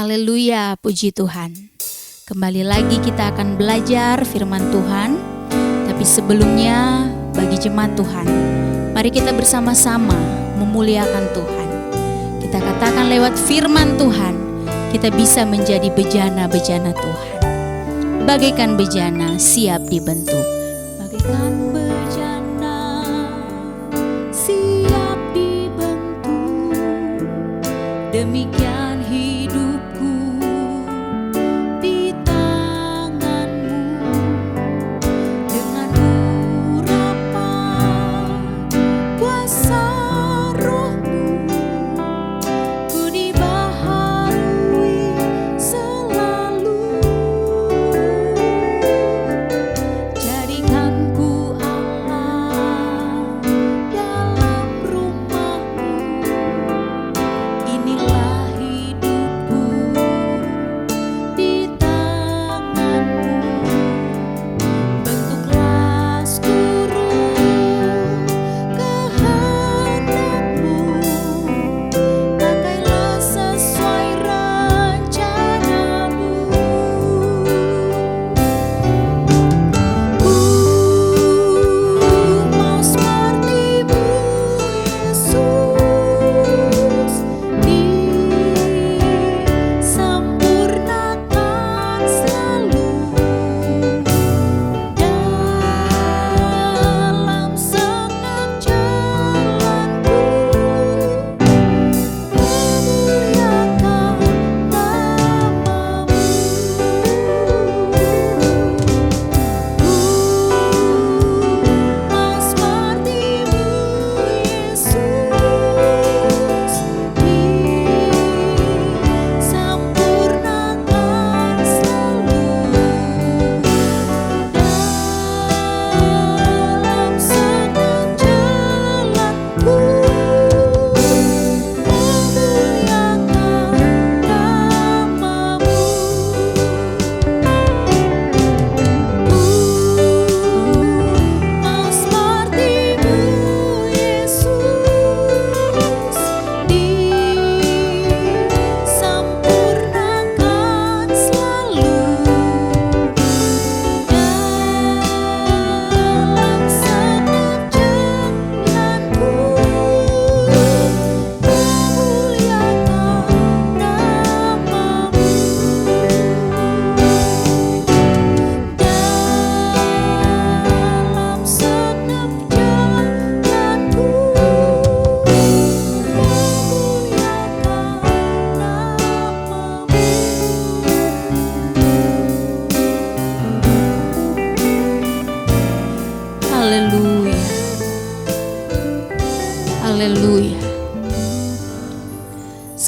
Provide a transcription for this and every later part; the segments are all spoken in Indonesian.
Haleluya, puji Tuhan. Kembali lagi kita akan belajar firman Tuhan. Tapi sebelumnya bagi jemaat Tuhan, mari kita bersama-sama memuliakan Tuhan. Kita katakan lewat firman Tuhan, kita bisa menjadi bejana-bejana Tuhan. Bagaikan bejana siap dibentuk. Bagaikan bejana siap dibentuk. Demikian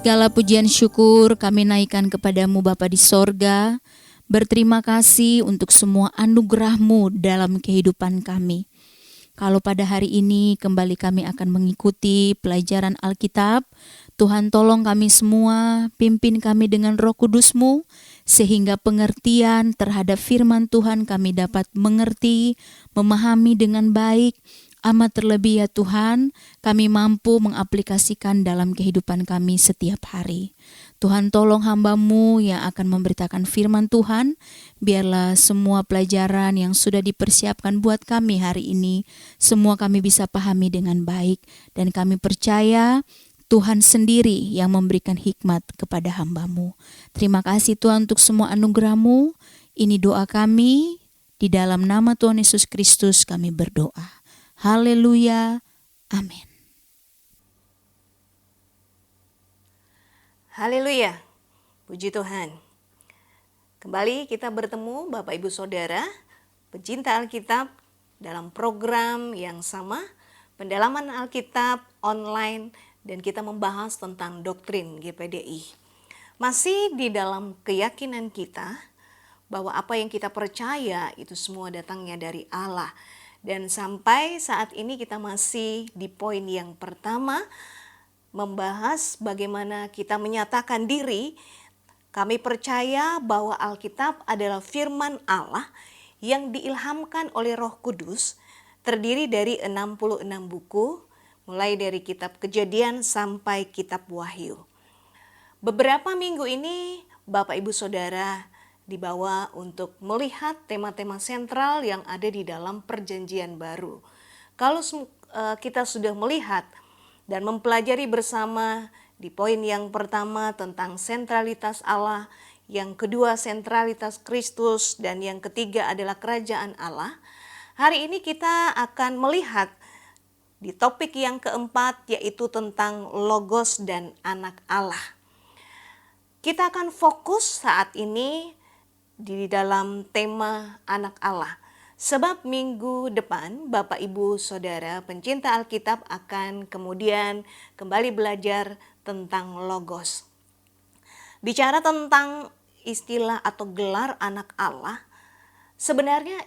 segala pujian syukur kami naikkan kepadamu Bapa di sorga. Berterima kasih untuk semua anugerah-Mu dalam kehidupan kami. Kalau pada hari ini kembali kami akan mengikuti pelajaran Alkitab, Tuhan tolong kami semua, pimpin kami dengan Roh Kudus-Mu, sehingga pengertian terhadap firman Tuhan kami dapat mengerti, memahami dengan baik. Amat terlebih ya Tuhan, kami mampu mengaplikasikan dalam kehidupan kami setiap hari. Tuhan tolong hamba-Mu yang akan memberitakan firman Tuhan, biarlah semua pelajaran yang sudah dipersiapkan buat kami hari ini, semua kami bisa pahami dengan baik. Dan kami percaya Tuhan sendiri yang memberikan hikmat kepada hamba-Mu. Terima kasih Tuhan untuk semua anugerah-Mu. Ini doa kami, di dalam nama Tuhan Yesus Kristus kami berdoa. Haleluya, amin. Haleluya, puji Tuhan. Kembali kita bertemu Bapak Ibu Saudara, pecinta Alkitab dalam program yang sama, pendalaman Alkitab online, dan kita membahas tentang doktrin GPDI. Masih di dalam keyakinan kita bahwa apa yang kita percaya itu semua datangnya dari Allah. Dan sampai saat ini kita masih di poin yang pertama, membahas bagaimana kita menyatakan diri. Kami percaya bahwa Alkitab adalah firman Allah yang diilhamkan oleh Roh Kudus, terdiri dari 66 buku, mulai dari kitab Kejadian sampai kitab Wahyu. Beberapa minggu ini Bapak Ibu Saudara dibawa untuk melihat tema-tema sentral yang ada di dalam Perjanjian Baru. Kalau kita sudah melihat dan mempelajari bersama di poin yang pertama tentang sentralitas Allah, yang kedua sentralitas Kristus, dan yang ketiga adalah kerajaan Allah. Hari ini kita akan melihat di topik yang keempat, yaitu tentang Logos dan Anak Allah. Kita akan fokus saat ini di dalam tema Anak Allah. Sebab minggu depan Bapak Ibu Saudara pencinta Alkitab akan kemudian kembali belajar tentang Logos. Bicara tentang istilah atau gelar Anak Allah, sebenarnya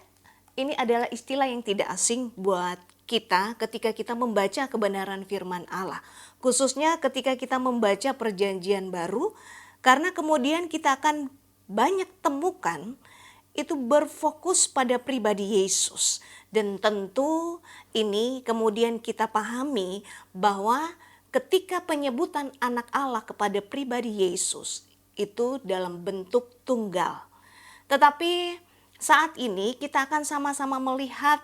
ini adalah istilah yang tidak asing buat kita ketika kita membaca kebenaran firman Allah. Khususnya ketika kita membaca Perjanjian Baru, karena kemudian kita akan banyak temukan itu berfokus pada pribadi Yesus. Dan tentu ini kemudian kita pahami bahwa ketika penyebutan Anak Allah kepada pribadi Yesus itu dalam bentuk tunggal. Tetapi saat ini kita akan sama-sama melihat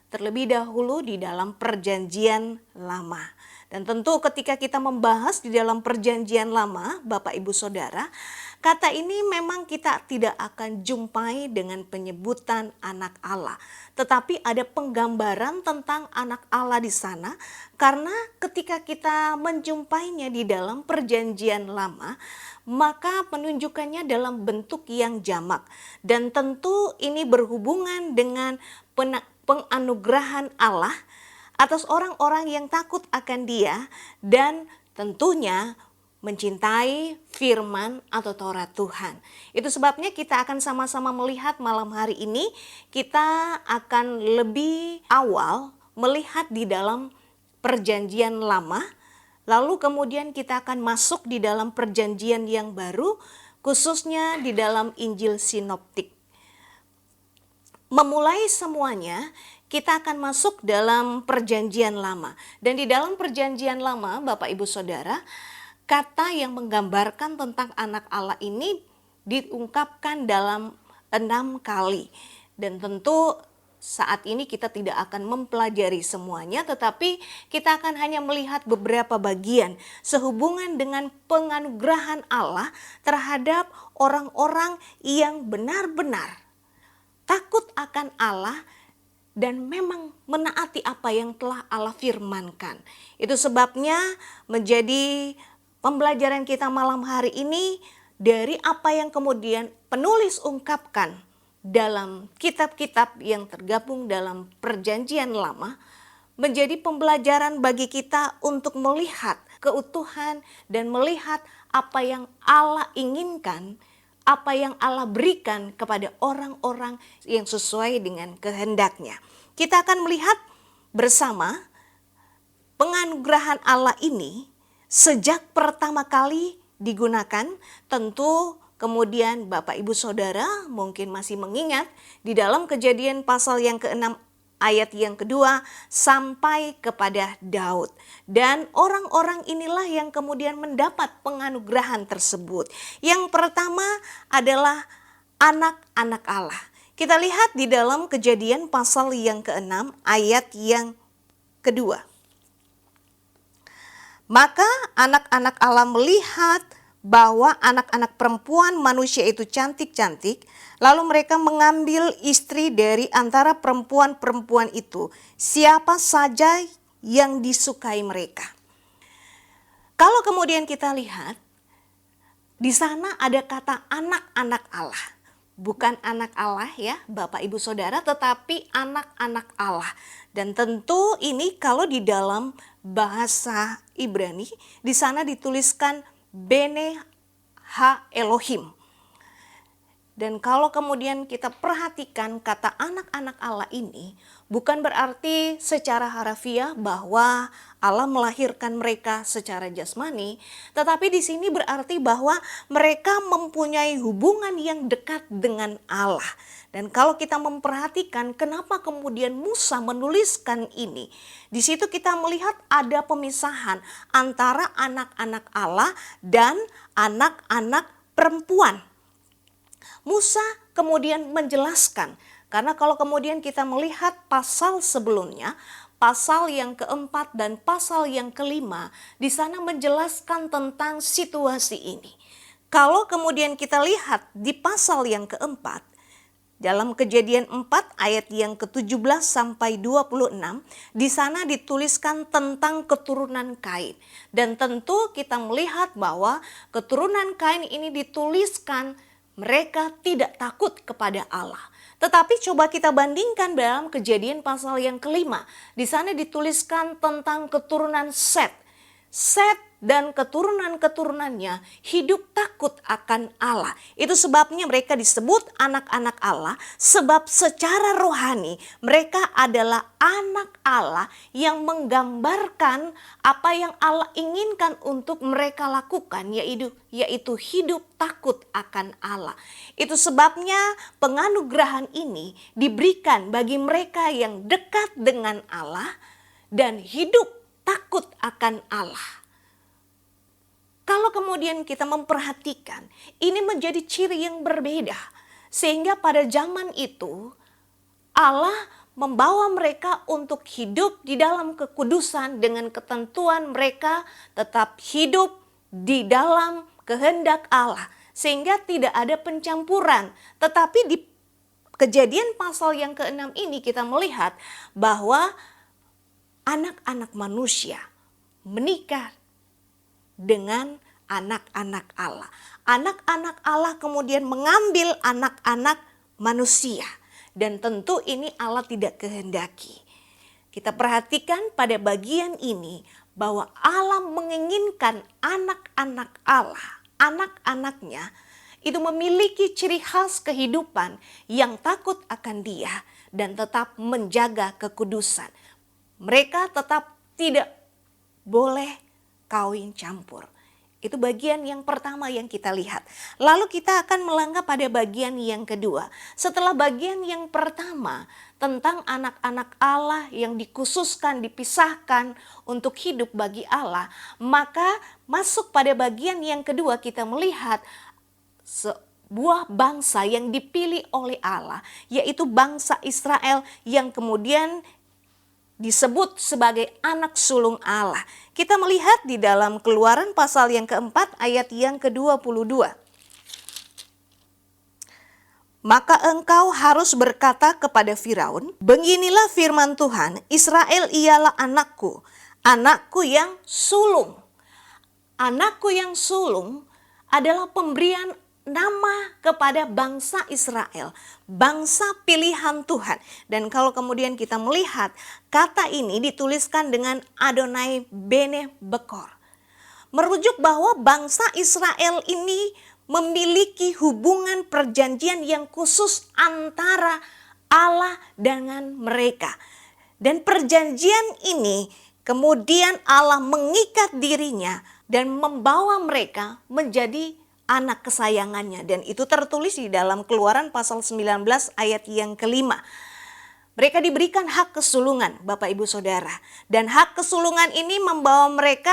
terlebih dahulu di dalam Perjanjian Lama. Dan tentu ketika kita membahas di dalam Perjanjian Lama, Bapak Ibu Saudara, kata ini memang kita tidak akan jumpai dengan penyebutan Anak Allah. Tetapi ada penggambaran tentang Anak Allah di sana, karena ketika kita menjumpainya di dalam Perjanjian Lama, maka penunjukannya dalam bentuk yang jamak. Dan tentu ini berhubungan dengan penganugerahan Allah atas orang-orang yang takut akan Dia dan tentunya mencintai firman atau Taurat Tuhan. Itu sebabnya kita akan sama-sama melihat malam hari ini, kita akan lebih awal melihat di dalam Perjanjian Lama, lalu kemudian kita akan masuk di dalam Perjanjian yang baru, khususnya di dalam Injil Sinoptik. Memulai semuanya, kita akan masuk dalam Perjanjian Lama. Dan di dalam Perjanjian Lama, Bapak Ibu Saudara, kata yang menggambarkan tentang Anak Allah ini diungkapkan dalam 6 kali. Dan tentu saat ini kita tidak akan mempelajari semuanya, tetapi kita akan hanya melihat beberapa bagian sehubungan dengan penganugerahan Allah terhadap orang-orang yang benar-benar takut akan Allah dan memang menaati apa yang telah Allah firmankan. Itu sebabnya menjadi pembelajaran kita malam hari ini dari apa yang kemudian penulis ungkapkan dalam kitab-kitab yang tergabung dalam Perjanjian Lama, menjadi pembelajaran bagi kita untuk melihat keutuhan dan melihat apa yang Allah inginkan, apa yang Allah berikan kepada orang-orang yang sesuai dengan kehendaknya. Kita akan melihat bersama penganugerahan Allah ini sejak pertama kali digunakan. Tentu kemudian Bapak Ibu Saudara mungkin masih mengingat di dalam Kejadian pasal yang ke-6 ayat yang kedua sampai kepada Daud. Dan orang-orang inilah yang kemudian mendapat penganugerahan tersebut. Yang pertama adalah anak-anak Allah. Kita lihat di dalam Kejadian pasal yang ke-6 ayat yang kedua. Maka anak-anak Allah melihat bahwa anak-anak perempuan manusia itu cantik-cantik, lalu mereka mengambil istri dari antara perempuan-perempuan itu, siapa saja yang disukai mereka. Kalau kemudian kita lihat, di sana ada kata anak-anak Allah. Bukan anak Allah ya Bapak Ibu Saudara, tetapi anak-anak Allah. Dan tentu ini kalau di dalam bahasa Ibrani, di sana dituliskan Bene Ha Elohim. Dan kalau kemudian kita perhatikan kata anak-anak Allah ini, bukan berarti secara harafiah bahwa Allah melahirkan mereka secara jasmani, tetapi di sini berarti bahwa mereka mempunyai hubungan yang dekat dengan Allah. Dan kalau kita memperhatikan kenapa kemudian Musa menuliskan ini, di situ kita melihat ada pemisahan antara anak-anak Allah dan anak-anak perempuan. Musa kemudian menjelaskan, karena kalau kemudian kita melihat pasal sebelumnya, pasal yang keempat dan pasal yang kelima, di sana menjelaskan tentang situasi ini. Kalau kemudian kita lihat di pasal yang keempat, dalam Kejadian 4 ayat yang ke-17 sampai 26, di sana dituliskan tentang keturunan Kain. Dan tentu kita melihat bahwa keturunan Kain ini dituliskan mereka tidak takut kepada Allah. Tetapi coba kita bandingkan dalam Kejadian pasal yang kelima. Di sana dituliskan tentang keturunan Set. Set dan keturunan-keturunannya hidup takut akan Allah. Itu sebabnya mereka disebut anak-anak Allah, sebab secara rohani mereka adalah anak Allah yang menggambarkan apa yang Allah inginkan untuk mereka lakukan, yaitu hidup takut akan Allah. Itu sebabnya penganugerahan ini diberikan bagi mereka yang dekat dengan Allah dan hidup takut akan Allah. Kalau kemudian kita memperhatikan, ini menjadi ciri yang berbeda. Sehingga pada zaman itu, Allah membawa mereka untuk hidup di dalam kekudusan dengan ketentuan mereka tetap hidup di dalam kehendak Allah. Sehingga tidak ada pencampuran. Tetapi di Kejadian pasal yang ke-6 ini kita melihat bahwa anak-anak manusia menikah dengan anak-anak Allah. Anak-anak Allah kemudian mengambil anak-anak manusia. Dan tentu ini Allah tidak kehendaki. Kita perhatikan pada bagian ini bahwa Allah menginginkan anak-anak Allah, anak-anaknya itu memiliki ciri khas kehidupan yang takut akan Dia dan tetap menjaga kekudusan. Mereka tetap tidak boleh kawin campur. Itu bagian yang pertama yang kita lihat. Lalu kita akan melangkah pada bagian yang kedua. Setelah bagian yang pertama tentang anak-anak Allah yang dikhususkan, dipisahkan untuk hidup bagi Allah, maka masuk pada bagian yang kedua kita melihat sebuah bangsa yang dipilih oleh Allah, yaitu bangsa Israel yang kemudian disebut sebagai anak sulung Allah. Kita melihat di dalam Keluaran pasal yang keempat ayat yang ke-22. Maka engkau harus berkata kepada Firaun, beginilah firman Tuhan, Israel ialah anakku, anakku yang sulung. Anakku yang sulung adalah pemberian nama kepada bangsa Israel, bangsa pilihan Tuhan. Dan kalau kemudian kita melihat kata ini dituliskan dengan Adonai Bene Bekor, merujuk bahwa bangsa Israel ini memiliki hubungan perjanjian yang khusus antara Allah dengan mereka. Dan perjanjian ini kemudian Allah mengikat dirinya dan membawa mereka menjadi anak kesayangannya. Dan itu tertulis di dalam Keluaran pasal 19 ayat yang kelima. Mereka diberikan hak kesulungan, Bapak Ibu Saudara. Dan hak kesulungan ini membawa mereka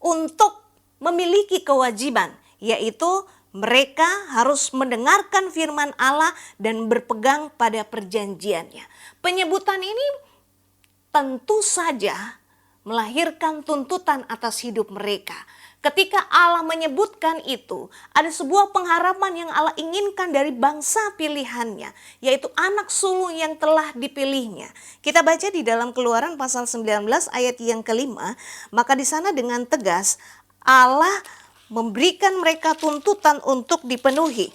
untuk memiliki kewajiban, yaitu mereka harus mendengarkan firman Allah dan berpegang pada perjanjiannya. Penyebutan ini tentu saja melahirkan tuntutan atas hidup mereka. Ketika Allah menyebutkan itu, ada sebuah pengharapan yang Allah inginkan dari bangsa pilihannya, yaitu anak sulung yang telah dipilihnya. Kita baca di dalam Keluaran pasal 19 ayat yang kelima, maka di sana dengan tegas Allah memberikan mereka tuntutan untuk dipenuhi.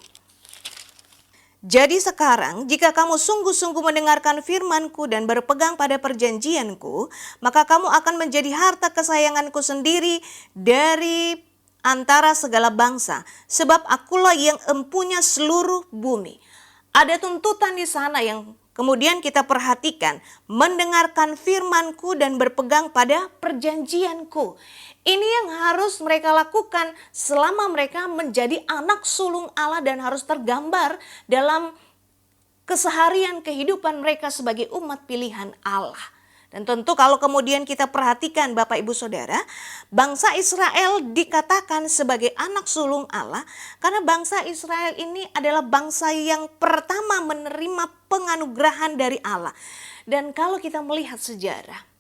Jadi sekarang jika kamu sungguh-sungguh mendengarkan firman-Ku dan berpegang pada perjanjian-Ku, maka kamu akan menjadi harta kesayangan-Ku sendiri dari antara segala bangsa, sebab akulah yang empunya seluruh bumi. Ada tuntutan di sana yang kemudian kita perhatikan, mendengarkan firman-Ku dan berpegang pada perjanjian-Ku. Ini yang harus mereka lakukan selama mereka menjadi anak sulung Allah dan harus tergambar dalam keseharian kehidupan mereka sebagai umat pilihan Allah. Dan tentu kalau kemudian kita perhatikan Bapak Ibu Saudara, bangsa Israel dikatakan sebagai anak sulung Allah karena bangsa Israel ini adalah bangsa yang pertama menerima penganugerahan dari Allah. Dan kalau kita melihat sejarah,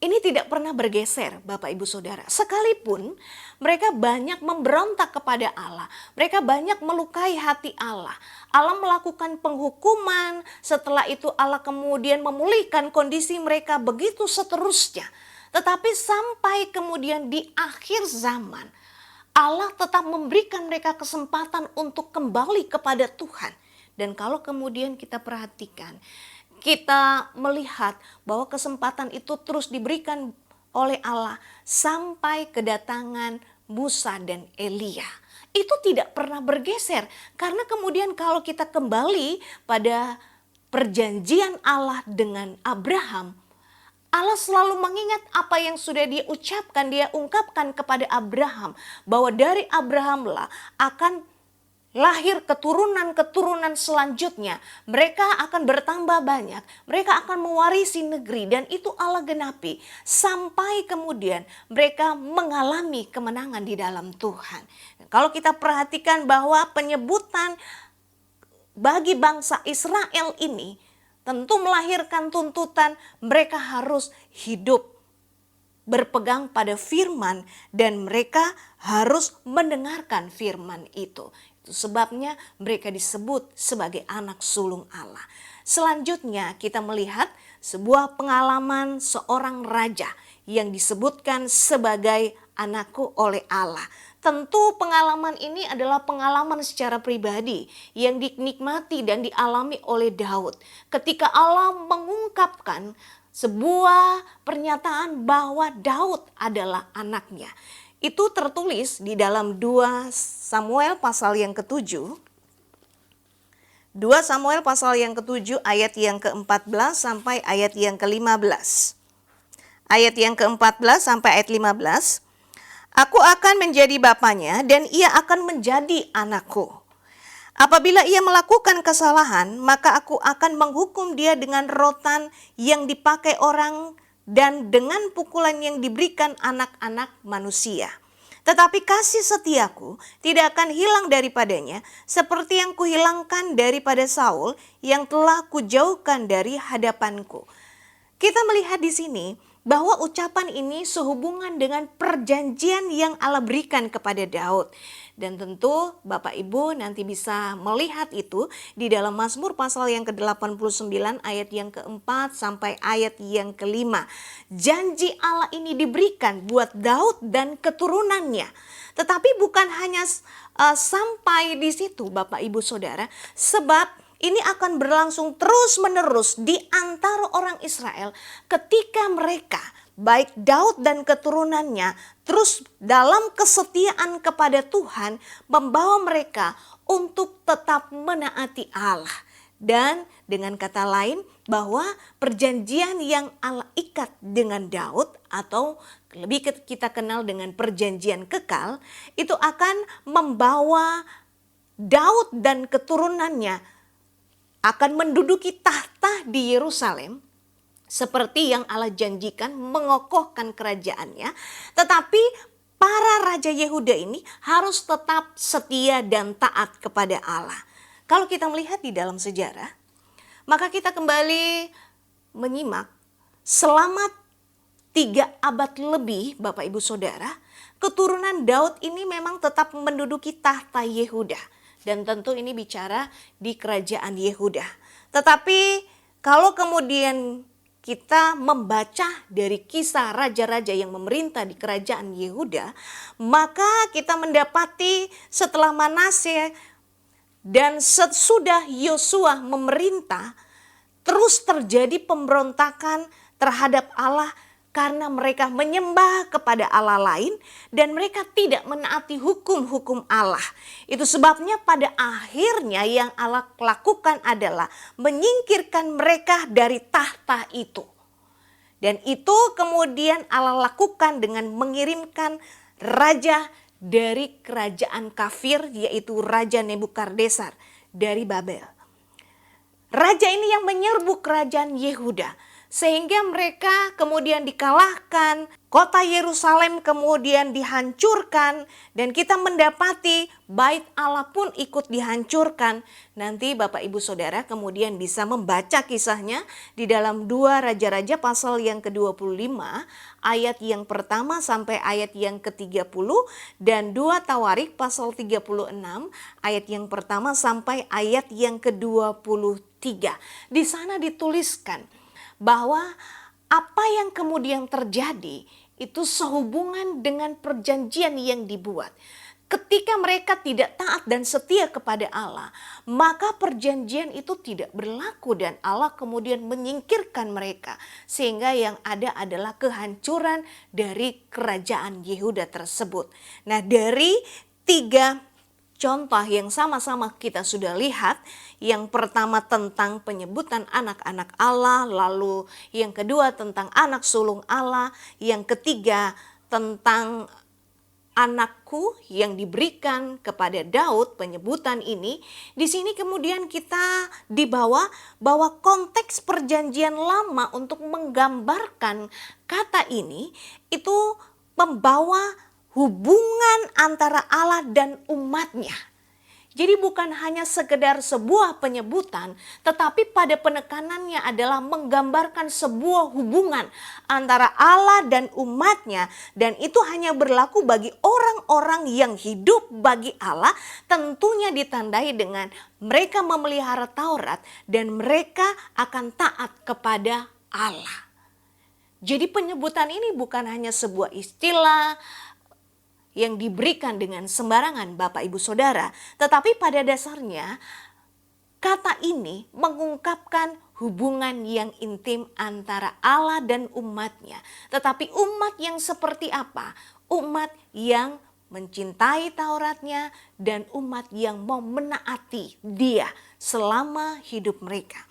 ini tidak pernah bergeser Bapak Ibu Saudara. Sekalipun mereka banyak memberontak kepada Allah. Mereka banyak melukai hati Allah. Allah melakukan penghukuman. Setelah itu Allah kemudian memulihkan kondisi mereka, begitu seterusnya. Tetapi sampai kemudian di akhir zaman, Allah tetap memberikan mereka kesempatan untuk kembali kepada Tuhan. Dan kalau kemudian kita perhatikan, kita melihat bahwa kesempatan itu terus diberikan oleh Allah sampai kedatangan Musa dan Elia. Itu tidak pernah bergeser karena kemudian kalau kita kembali pada perjanjian Allah dengan Abraham, Allah selalu mengingat apa yang sudah dia ucapkan, dia ungkapkan kepada Abraham bahwa dari Abraham lah akan lahir keturunan-keturunan selanjutnya. Mereka akan bertambah banyak. Mereka akan mewarisi negeri dan itu Allah genapi. Sampai kemudian mereka mengalami kemenangan di dalam Tuhan. Kalau kita perhatikan bahwa penyebutan bagi bangsa Israel ini tentu melahirkan tuntutan mereka harus hidup berpegang pada firman dan mereka harus mendengarkan firman itu. Itu sebabnya mereka disebut sebagai anak sulung Allah. Selanjutnya kita melihat sebuah pengalaman seorang raja yang disebutkan sebagai anakku oleh Allah. Tentu pengalaman ini adalah pengalaman secara pribadi yang dinikmati dan dialami oleh Daud. Ketika Allah mengungkapkan sebuah pernyataan bahwa Daud adalah anaknya. Itu tertulis di dalam 2 Samuel pasal yang ke-7. 2 Samuel pasal yang ke-7 ayat yang ke-14 sampai ayat yang ke-15. Ayat yang ke-14 sampai ayat 15. Aku akan menjadi bapanya dan ia akan menjadi anakku. Apabila ia melakukan kesalahan, maka aku akan menghukum dia dengan rotan yang dipakai orang dan dengan pukulan yang diberikan anak-anak manusia. Tetapi kasih setiaku tidak akan hilang daripadanya, seperti yang kuhilangkan daripada Saul yang telah kujauhkan dari hadapanku. Kita melihat di sini bahwa ucapan ini sehubungan dengan perjanjian yang Allah berikan kepada Daud. Dan tentu Bapak Ibu nanti bisa melihat itu di dalam Mazmur pasal yang ke-89 ayat yang ke-4 sampai ayat yang ke-5. Janji Allah ini diberikan buat Daud dan keturunannya. Tetapi bukan hanya sampai di situ Bapak Ibu Saudara, sebab ini akan berlangsung terus-menerus di antara orang Israel ketika mereka, baik Daud dan keturunannya, terus dalam kesetiaan kepada Tuhan membawa mereka untuk tetap menaati Allah. Dan dengan kata lain bahwa perjanjian yang Allah ikat dengan Daud atau lebih kita kenal dengan perjanjian kekal, itu akan membawa Daud dan keturunannya akan menduduki tahta di Yerusalem seperti yang Allah janjikan, mengokohkan kerajaannya. Tetapi para raja Yehuda ini harus tetap setia dan taat kepada Allah. Kalau kita melihat di dalam sejarah, maka kita kembali menyimak selama 3 abad lebih Bapak Ibu Saudara, keturunan Daud ini memang tetap menduduki tahta Yehuda. Dan tentu ini bicara di kerajaan Yehuda. Tetapi kalau kemudian kita membaca dari kisah raja-raja yang memerintah di kerajaan Yehuda, maka kita mendapati setelah Manasye dan sesudah Yosua memerintah, terus terjadi pemberontakan terhadap Allah karena mereka menyembah kepada Allah lain dan mereka tidak menaati hukum-hukum Allah. Itu sebabnya pada akhirnya yang Allah lakukan adalah menyingkirkan mereka dari tahta itu. Dan itu kemudian Allah lakukan dengan mengirimkan raja dari kerajaan kafir, yaitu Raja Nebukadnezar dari Babel. Raja ini yang menyerbu kerajaan Yehuda, sehingga mereka kemudian dikalahkan, kota Yerusalem kemudian dihancurkan, dan kita mendapati bait Allah pun ikut dihancurkan. Nanti Bapak Ibu Saudara kemudian bisa membaca kisahnya di dalam 2 Raja-Raja pasal yang ke-25, ayat yang pertama sampai ayat yang ke-30, dan 2 Tawarik pasal 36, ayat yang pertama sampai ayat yang ke-23. Di sana dituliskan bahwa apa yang kemudian terjadi itu sehubungan dengan perjanjian yang dibuat. Ketika mereka tidak taat dan setia kepada Allah, maka perjanjian itu tidak berlaku dan Allah kemudian menyingkirkan mereka. Sehingga yang ada adalah kehancuran dari kerajaan Yehuda tersebut. Nah, dari 3 contoh yang sama-sama kita sudah lihat, yang pertama tentang penyebutan anak-anak Allah, lalu yang kedua tentang anak sulung Allah, yang ketiga tentang anakku yang diberikan kepada Daud, penyebutan ini. Di sini kemudian kita dibawa bahwa konteks perjanjian lama untuk menggambarkan kata ini itu membawa hubungan antara Allah dan umatnya. Jadi bukan hanya sekedar sebuah penyebutan, tetapi pada penekanannya adalah menggambarkan sebuah hubungan antara Allah dan umatnya. Dan itu hanya berlaku bagi orang-orang yang hidup bagi Allah, tentunya ditandai dengan mereka memelihara Taurat dan mereka akan taat kepada Allah. Jadi penyebutan ini bukan hanya sebuah istilah yang diberikan dengan sembarangan Bapak Ibu Saudara, tetapi pada dasarnya kata ini mengungkapkan hubungan yang intim antara Allah dan umatnya. Tetapi umat yang seperti apa? Umat yang mencintai Tauratnya dan umat yang mau menaati Dia selama hidup mereka.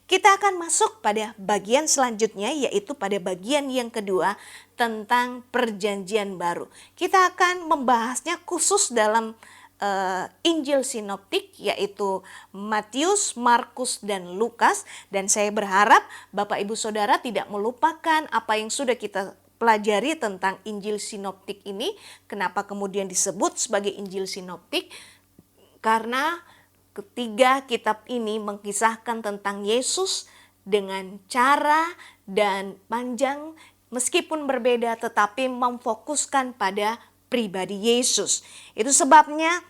Kita akan masuk pada bagian selanjutnya, yaitu pada bagian yang kedua tentang perjanjian baru. Kita akan membahasnya khusus dalam Injil sinoptik, yaitu Matius, Markus, dan Lukas. Dan saya berharap Bapak Ibu Saudara tidak melupakan apa yang sudah kita pelajari tentang Injil sinoptik ini. Kenapa kemudian disebut sebagai Injil sinoptik? Karena ketiga kitab ini mengisahkan tentang Yesus dengan cara dan panjang meskipun berbeda, tetapi memfokuskan pada pribadi Yesus. Itu sebabnya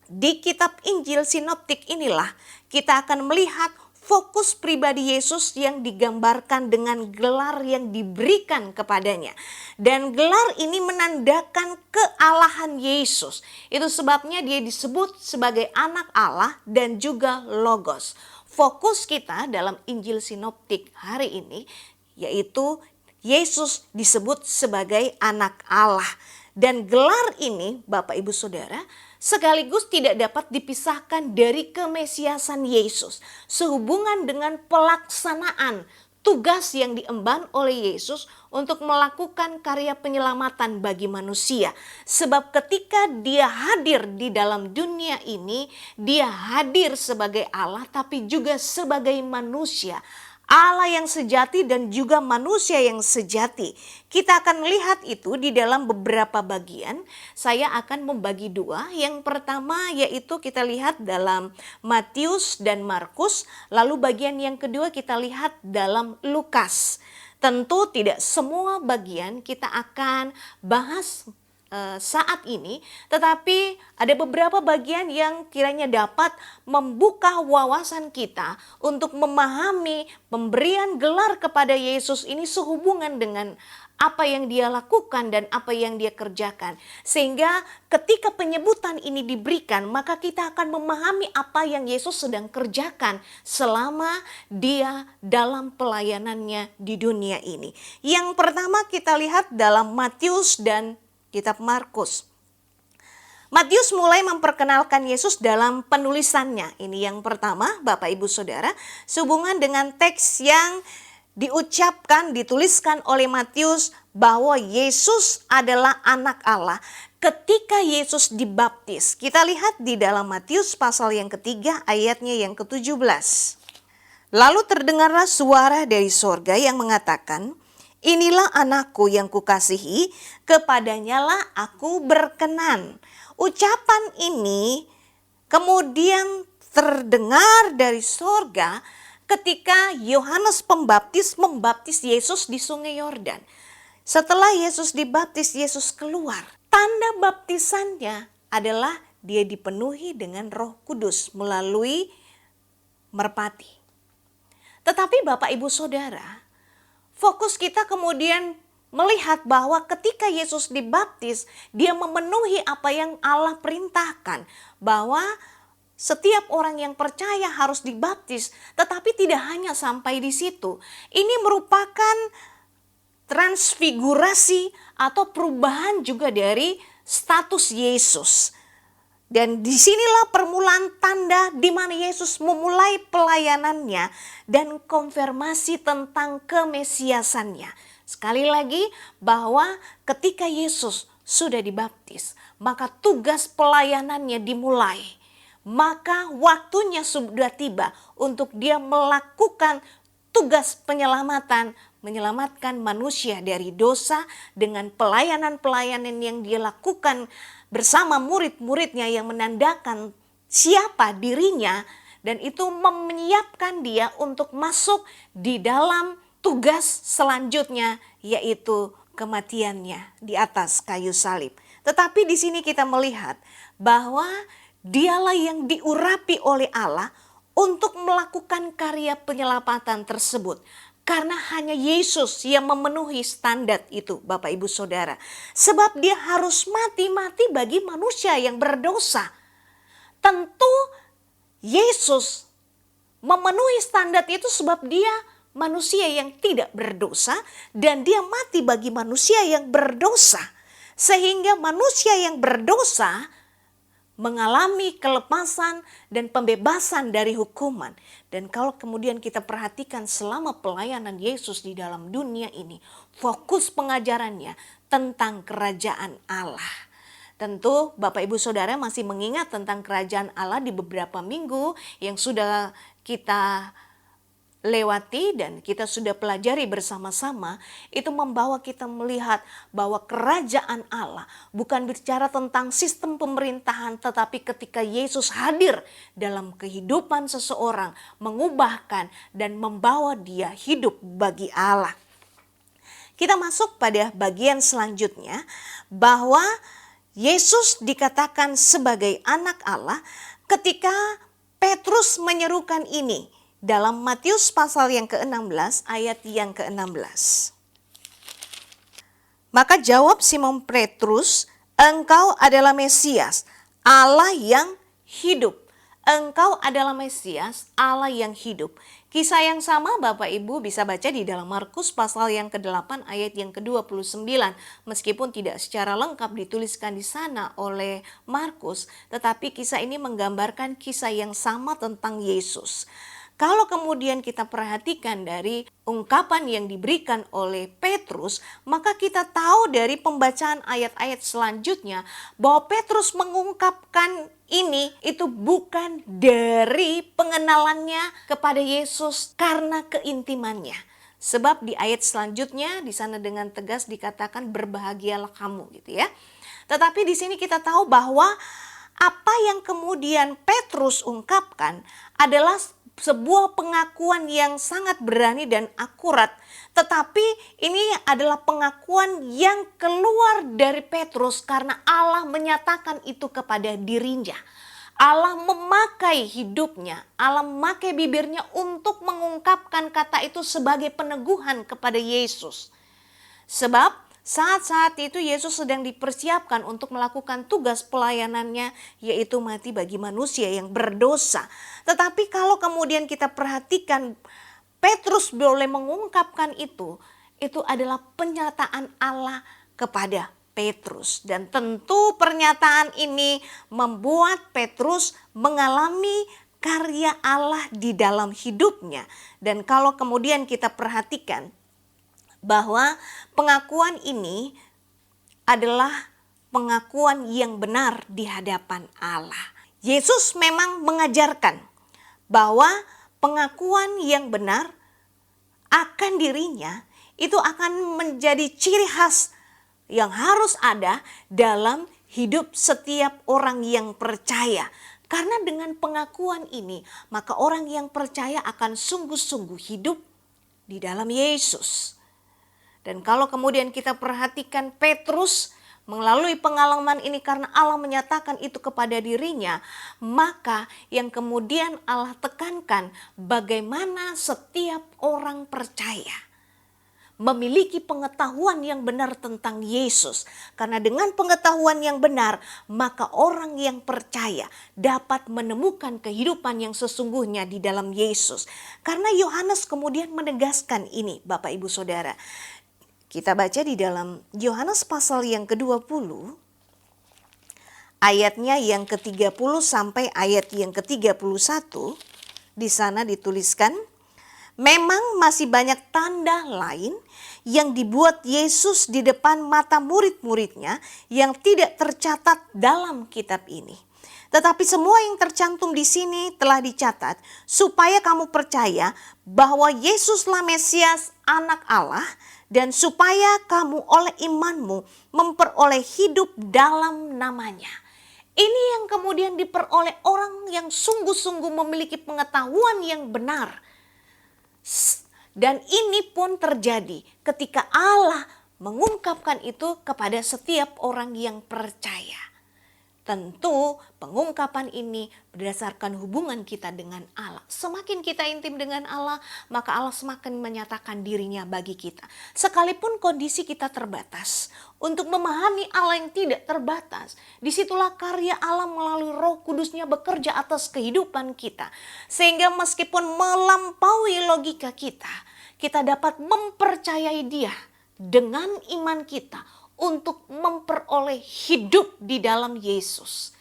di kitab Injil sinoptik inilah kita akan melihat fokus pribadi Yesus yang digambarkan dengan gelar yang diberikan kepadanya. Dan gelar ini menandakan kealahan Yesus. Itu sebabnya dia disebut sebagai anak Allah dan juga Logos. Fokus kita dalam Injil sinoptik hari ini yaitu Yesus disebut sebagai anak Allah. Dan gelar ini Bapak Ibu Saudara sekaligus tidak dapat dipisahkan dari kemesiasan Yesus sehubungan dengan pelaksanaan tugas yang diemban oleh Yesus untuk melakukan karya penyelamatan bagi manusia. Sebab ketika dia hadir di dalam dunia ini, dia hadir sebagai Allah tapi juga sebagai manusia. Allah yang sejati dan juga manusia yang sejati. Kita akan melihat itu di dalam beberapa bagian. Saya akan membagi dua. Yang pertama yaitu kita lihat dalam Matius dan Markus. Lalu bagian yang kedua kita lihat dalam Lukas. Tentu tidak semua bagian kita akan bahas saat ini, tetapi ada beberapa bagian yang kiranya dapat membuka wawasan kita untuk memahami pemberian gelar kepada Yesus ini sehubungan dengan apa yang dia lakukan dan apa yang dia kerjakan. Sehingga ketika penyebutan ini diberikan, maka kita akan memahami apa yang Yesus sedang kerjakan selama dia dalam pelayanannya di dunia ini. Yang pertama kita lihat dalam Matius dan kitab Markus. Matius mulai memperkenalkan Yesus dalam penulisannya. Ini yang pertama, Bapak Ibu Saudara, sehubungan dengan teks yang dituliskan oleh Matius bahwa Yesus adalah anak Allah ketika Yesus dibaptis. Kita lihat di dalam Matius pasal yang ketiga ayatnya yang ke-17. Lalu terdengarlah suara dari sorga yang mengatakan, "Inilah anakku yang kukasihi, kepadanyalah aku berkenan." Ucapan ini kemudian terdengar dari sorga ketika Yohanes Pembaptis membaptis Yesus di Sungai Yordan. Setelah Yesus dibaptis, Yesus keluar. Tanda baptisannya adalah dia dipenuhi dengan Roh Kudus melalui merpati. Tetapi Bapak Ibu Saudara, fokus kita kemudian melihat bahwa ketika Yesus dibaptis, dia memenuhi apa yang Allah perintahkan, bahwa setiap orang yang percaya harus dibaptis, tetapi tidak hanya sampai di situ. Ini merupakan transfigurasi atau perubahan juga dari status Yesus. Dan disinilah permulaan tanda di mana Yesus memulai pelayanannya dan konfirmasi tentang kemesiasannya. Sekali lagi bahwa ketika Yesus sudah dibaptis, maka tugas pelayanannya dimulai. Maka waktunya sudah tiba untuk dia melakukan tugas penyelamatan, menyelamatkan manusia dari dosa dengan pelayanan-pelayanan yang dia lakukan bersama murid-muridnya yang menandakan siapa dirinya, dan itu menyiapkan dia untuk masuk di dalam tugas selanjutnya, yaitu kematiannya di atas kayu salib. Tetapi di sini kita melihat bahwa dialah yang diurapi oleh Allah untuk melakukan karya penyelamatan tersebut. Karena hanya Yesus yang memenuhi standar itu, Bapak Ibu Saudara. Sebab dia harus mati bagi manusia yang berdosa. Tentu Yesus memenuhi standar itu sebab dia manusia yang tidak berdosa dan dia mati bagi manusia yang berdosa. Sehingga manusia yang berdosa mengalami kelepasan dan pembebasan dari hukuman. Dan kalau kemudian kita perhatikan selama pelayanan Yesus di dalam dunia ini, fokus pengajarannya tentang kerajaan Allah. Tentu Bapak Ibu Saudara masih mengingat tentang kerajaan Allah di beberapa minggu yang sudah kita lewati dan kita sudah pelajari bersama-sama. Itu membawa kita melihat bahwa kerajaan Allah bukan bicara tentang sistem pemerintahan, tetapi ketika Yesus hadir dalam kehidupan seseorang, mengubahkan dan membawa dia hidup bagi Allah. Kita masuk pada bagian selanjutnya, bahwa Yesus dikatakan sebagai anak Allah ketika Petrus menyerukan ini dalam Matius pasal yang ke-16 ayat yang ke-16. Maka jawab Simon Petrus, "Engkau adalah Mesias, Allah yang hidup." Engkau adalah Mesias, Allah yang hidup. Kisah yang sama Bapak Ibu bisa baca di dalam Markus pasal yang ke-8 ayat yang ke-29. Meskipun tidak secara lengkap dituliskan di sana oleh Markus, tetapi kisah ini menggambarkan kisah yang sama tentang Yesus. Kalau kemudian kita perhatikan dari ungkapan yang diberikan oleh Petrus, maka kita tahu dari pembacaan ayat-ayat selanjutnya bahwa Petrus mengungkapkan ini itu bukan dari pengenalannya kepada Yesus karena keintimannya. Sebab di ayat selanjutnya di sana dengan tegas dikatakan berbahagialah kamu gitu ya. Tetapi di sini kita tahu bahwa apa yang kemudian Petrus ungkapkan adalah sebuah pengakuan yang sangat berani dan akurat, tetapi ini adalah pengakuan yang keluar dari Petrus karena Allah menyatakan itu kepada dirinya. Allah memakai hidupnya, Allah memakai bibirnya untuk mengungkapkan kata itu sebagai peneguhan kepada Yesus. Sebab saat-saat itu Yesus sedang dipersiapkan untuk melakukan tugas pelayanannya, yaitu mati bagi manusia yang berdosa. Tetapi kalau kemudian kita perhatikan, Petrus boleh mengungkapkan itu adalah pernyataan Allah kepada Petrus. Dan tentu pernyataan ini membuat Petrus mengalami karya Allah di dalam hidupnya. Dan kalau kemudian kita perhatikan, bahwa pengakuan ini adalah pengakuan yang benar di hadapan Allah. Yesus memang mengajarkan bahwa pengakuan yang benar akan dirinya itu akan menjadi ciri khas yang harus ada dalam hidup setiap orang yang percaya. Karena dengan pengakuan ini, maka orang yang percaya akan sungguh-sungguh hidup di dalam Yesus. Dan kalau kemudian kita perhatikan Petrus melalui pengalaman ini karena Allah menyatakan itu kepada dirinya, maka yang kemudian Allah tekankan bagaimana setiap orang percaya memiliki pengetahuan yang benar tentang Yesus. Karena dengan pengetahuan yang benar, maka orang yang percaya dapat menemukan kehidupan yang sesungguhnya di dalam Yesus. Karena Yohanes kemudian menegaskan ini, Bapak Ibu Saudara. Kita baca di dalam Yohanes pasal yang ke-20, ayatnya yang ke-30 sampai ayat yang ke-31, di sana dituliskan, memang masih banyak tanda lain yang dibuat Yesus di depan mata murid-muridnya yang tidak tercatat dalam kitab ini. Tetapi semua yang tercantum di sini telah dicatat supaya kamu percaya bahwa Yesuslah Mesias, Anak Allah, dan supaya kamu oleh imanmu memperoleh hidup dalam namanya. Ini yang kemudian diperoleh orang yang sungguh-sungguh memiliki pengetahuan yang benar. Dan ini pun terjadi ketika Allah mengungkapkan itu kepada setiap orang yang percaya. Tentu pengungkapan ini berdasarkan hubungan kita dengan Allah. Semakin kita intim dengan Allah, maka Allah semakin menyatakan dirinya bagi kita. Sekalipun kondisi kita terbatas, untuk memahami Allah yang tidak terbatas, disitulah karya Allah melalui Roh Kudusnya bekerja atas kehidupan kita. Sehingga meskipun melampaui logika kita, kita dapat mempercayai Dia dengan iman kita untuk memperoleh hidup di dalam Yesus.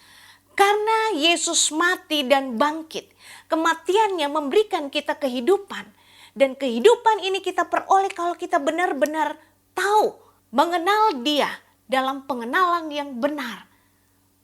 Karena Yesus mati dan bangkit, kematiannya memberikan kita kehidupan. Dan kehidupan ini kita peroleh kalau kita benar-benar tahu, mengenal Dia dalam pengenalan yang benar.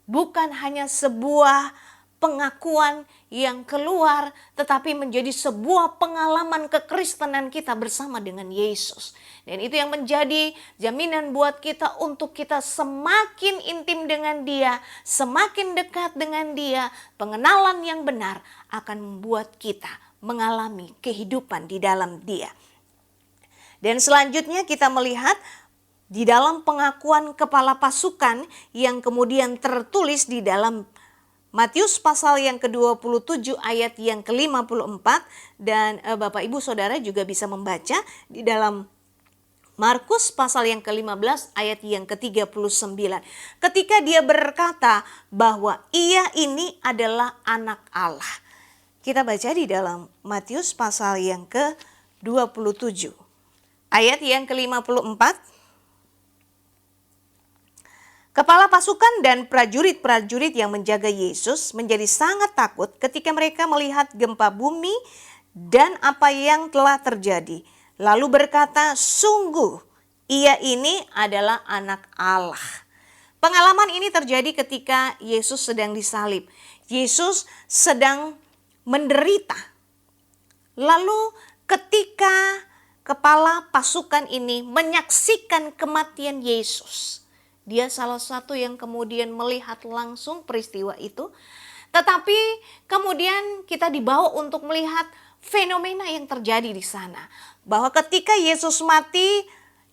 Bukan hanya sebuah pengakuan yang keluar, tetapi menjadi sebuah pengalaman kekristenan kita bersama dengan Yesus. Dan itu yang menjadi jaminan buat kita untuk kita semakin intim dengan Dia, semakin dekat dengan Dia. Pengenalan yang benar akan membuat kita mengalami kehidupan di dalam Dia. Dan selanjutnya kita melihat di dalam pengakuan kepala pasukan yang kemudian tertulis di dalam Matius pasal yang ke-27 ayat yang ke-54, dan Bapak Ibu Saudara juga bisa membaca di dalam Markus pasal yang ke-15 ayat yang ke-39. Ketika Dia berkata bahwa Ia ini adalah Anak Allah. Kita baca di dalam Matius pasal yang ke-27 ayat yang ke-54. Kepala pasukan dan prajurit-prajurit yang menjaga Yesus menjadi sangat takut ketika mereka melihat gempa bumi dan apa yang telah terjadi. Lalu berkata, sungguh Ia ini adalah Anak Allah. Pengalaman ini terjadi ketika Yesus sedang disalib. Yesus sedang menderita. Lalu ketika kepala pasukan ini menyaksikan kematian Yesus, dia salah satu yang kemudian melihat langsung peristiwa itu. Tetapi kemudian kita dibawa untuk melihat fenomena yang terjadi di sana. Bahwa ketika Yesus mati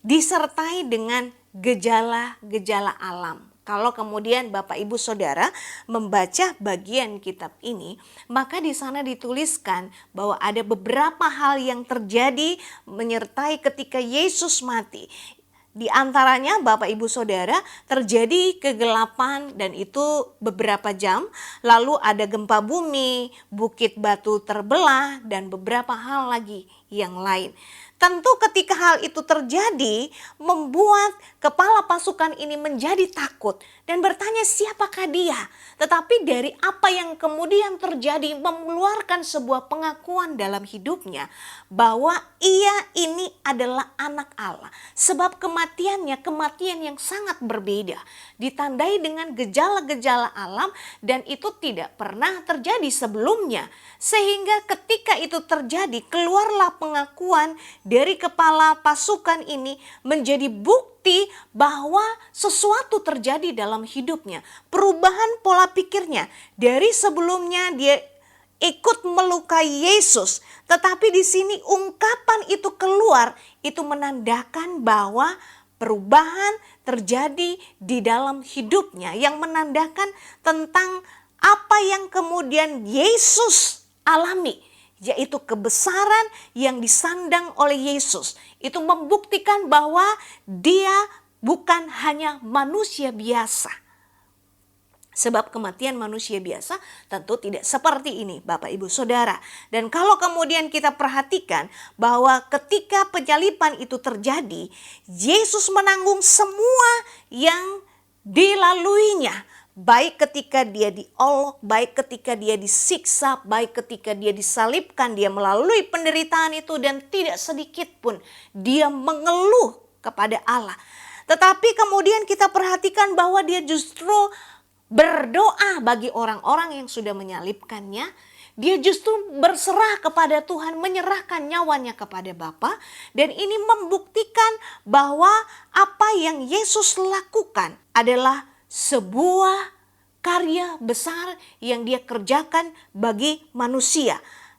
disertai dengan gejala-gejala alam. Kalau kemudian Bapak Ibu Saudara membaca bagian kitab ini, maka di sana dituliskan bahwa ada beberapa hal yang terjadi menyertai ketika Yesus mati. Di antaranya Bapak Ibu Saudara terjadi kegelapan dan itu beberapa jam, lalu ada gempa bumi, bukit batu terbelah dan beberapa hal lagi yang lain. Tentu ketika hal itu terjadi membuat kepala pasukan ini menjadi takut dan bertanya siapakah dia. Tetapi dari apa yang kemudian terjadi mengeluarkan sebuah pengakuan dalam hidupnya bahwa ia ini adalah anak Allah. Sebab kematiannya kematian yang sangat berbeda. Ditandai dengan gejala-gejala alam dan itu tidak pernah terjadi sebelumnya. Sehingga ketika itu terjadi keluarlah pengakuan dari kepala pasukan ini menjadi bukti bahwa sesuatu terjadi dalam hidupnya. Perubahan pola pikirnya dari sebelumnya dia ikut melukai Yesus, tetapi di sini ungkapan itu keluar, itu menandakan bahwa perubahan terjadi di dalam hidupnya yang menandakan tentang apa yang kemudian Yesus alami, yaitu kebesaran yang disandang oleh Yesus. Itu membuktikan bahwa dia bukan hanya manusia biasa. Sebab kematian manusia biasa tentu tidak seperti ini Bapak Ibu Saudara. Dan kalau kemudian kita perhatikan bahwa ketika penyaliban itu terjadi, Yesus menanggung semua yang dilaluinya. Baik ketika dia diolok, baik ketika dia disiksa, baik ketika dia disalibkan, dia melalui penderitaan itu dan tidak sedikit pun dia mengeluh kepada Allah. Tetapi kemudian kita perhatikan bahwa dia justru berdoa bagi orang-orang yang sudah menyalibkannya. Dia justru berserah kepada Tuhan, menyerahkan nyawanya kepada Bapa. Dan ini membuktikan bahwa apa yang Yesus lakukan adalah sebuah karya besar yang dia kerjakan bagi manusia.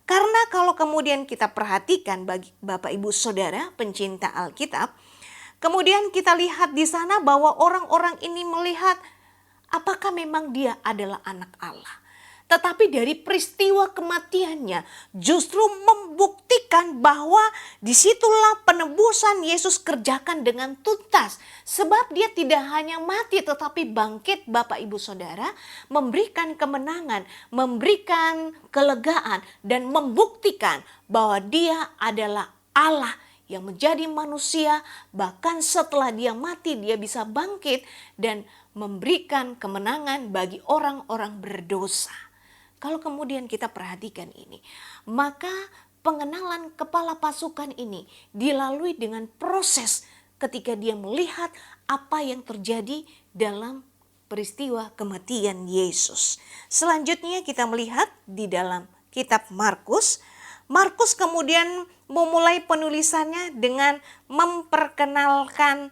Karena kalau kemudian kita perhatikan bagi Bapak Ibu Saudara pencinta Alkitab, kemudian kita lihat di sana bahwa orang-orang ini melihat apakah memang dia adalah anak Allah. Tetapi dari peristiwa kematiannya justru membuktikan bahwa disitulah penebusan Yesus kerjakan dengan tuntas. Sebab dia tidak hanya mati tetapi bangkit Bapak Ibu Saudara, memberikan kemenangan, memberikan kelegaan dan membuktikan bahwa dia adalah Allah yang menjadi manusia. Bahkan setelah dia mati dia bisa bangkit dan memberikan kemenangan bagi orang-orang berdosa. Kalau kemudian kita perhatikan ini, maka pengenalan kepala pasukan ini dilalui dengan proses ketika dia melihat apa yang terjadi dalam peristiwa kematian Yesus. Selanjutnya kita melihat di dalam kitab Markus. Markus kemudian memulai penulisannya dengan memperkenalkan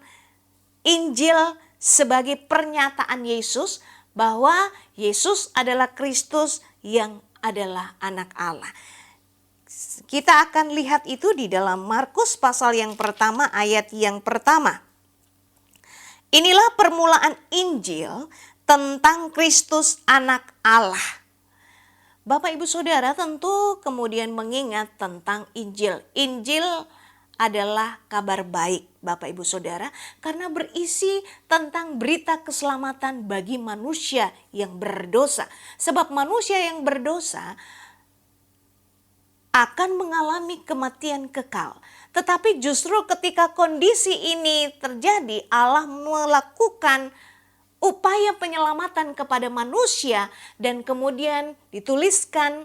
Injil sebagai pernyataan Yesus bahwa Yesus adalah Kristus yang adalah anak Allah. Kita akan lihat itu di dalam Markus pasal yang pertama ayat yang pertama. Inilah permulaan Injil tentang Kristus anak Allah. Bapak Ibu Saudara tentu kemudian mengingat tentang Injil. Injil adalah kabar baik Bapak Ibu Saudara karena berisi tentang berita keselamatan bagi manusia yang berdosa. Sebab manusia yang berdosa akan mengalami kematian kekal. Tetapi justru ketika kondisi ini terjadi, Allah melakukan upaya penyelamatan kepada manusia dan kemudian dituliskan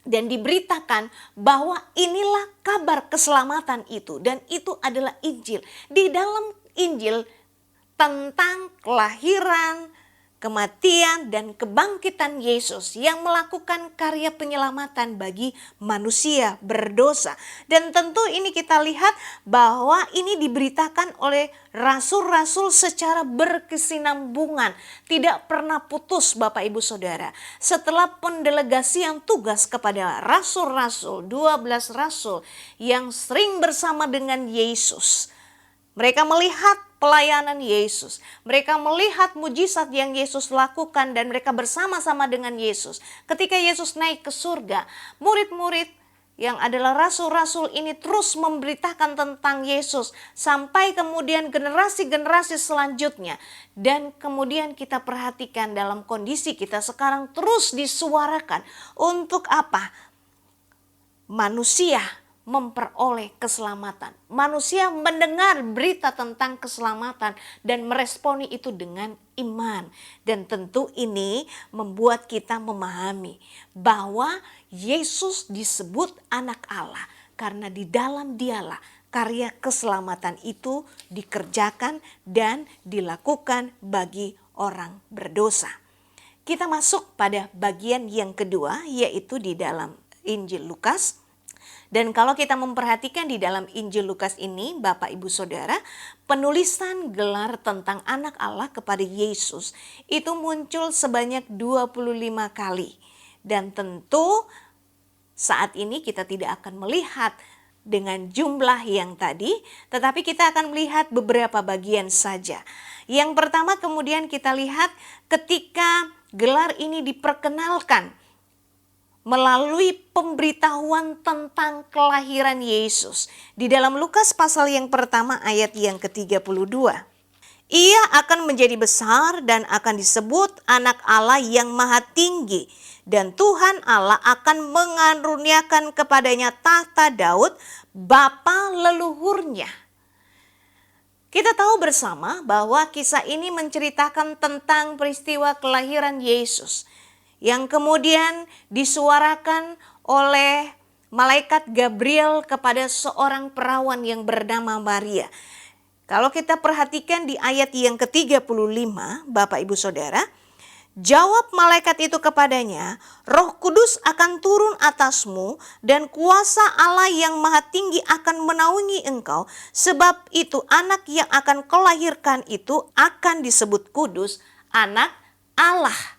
dan diberitakan bahwa inilah kabar keselamatan itu dan itu adalah Injil. Di dalam Injil tentang kelahiran, kematian dan kebangkitan Yesus yang melakukan karya penyelamatan bagi manusia berdosa. Dan tentu ini kita lihat bahwa ini diberitakan oleh rasul-rasul secara berkesinambungan, tidak pernah putus Bapak Ibu Saudara. Setelah pendelegasian tugas kepada rasul-rasul, 12 rasul yang sering bersama dengan Yesus, mereka melihat pelayanan Yesus. Mereka melihat mujizat yang Yesus lakukan dan mereka bersama-sama dengan Yesus. Ketika Yesus naik ke surga, murid-murid yang adalah rasul-rasul ini terus memberitakan tentang Yesus sampai kemudian generasi-generasi selanjutnya. Dan kemudian kita perhatikan dalam kondisi kita sekarang terus disuarakan untuk apa? Manusia memperoleh keselamatan. Manusia mendengar berita tentang keselamatan dan meresponi itu dengan iman. Dan tentu ini membuat kita memahami bahwa Yesus disebut anak Allah karena di dalam Dialah karya keselamatan itu dikerjakan dan dilakukan bagi orang berdosa. Kita masuk pada bagian yang kedua, yaitu di dalam Injil Lukas. Dan kalau kita memperhatikan di dalam Injil Lukas ini, Bapak Ibu Saudara, penulisan gelar tentang anak Allah kepada Yesus itu muncul sebanyak 25 kali. Dan tentu saat ini kita tidak akan melihat dengan jumlah yang tadi, tetapi kita akan melihat beberapa bagian saja. Yang pertama kemudian kita lihat ketika gelar ini diperkenalkan melalui pemberitahuan tentang kelahiran Yesus. Di dalam Lukas pasal yang pertama ayat yang ke-32. Ia akan menjadi besar dan akan disebut anak Allah yang maha tinggi. Dan Tuhan Allah akan mengaruniakan kepadanya tahta Daud, bapa leluhurnya. Kita tahu bersama bahwa kisah ini menceritakan tentang peristiwa kelahiran Yesus yang kemudian disuarakan oleh malaikat Gabriel kepada seorang perawan yang bernama Maria. Kalau kita perhatikan di ayat yang ke-35, Bapak Ibu Saudara, jawab malaikat itu kepadanya, Roh Kudus akan turun atasmu dan kuasa Allah yang maha tinggi akan menaungi engkau. Sebab itu anak yang akan kau lahirkan itu akan disebut kudus, anak Allah.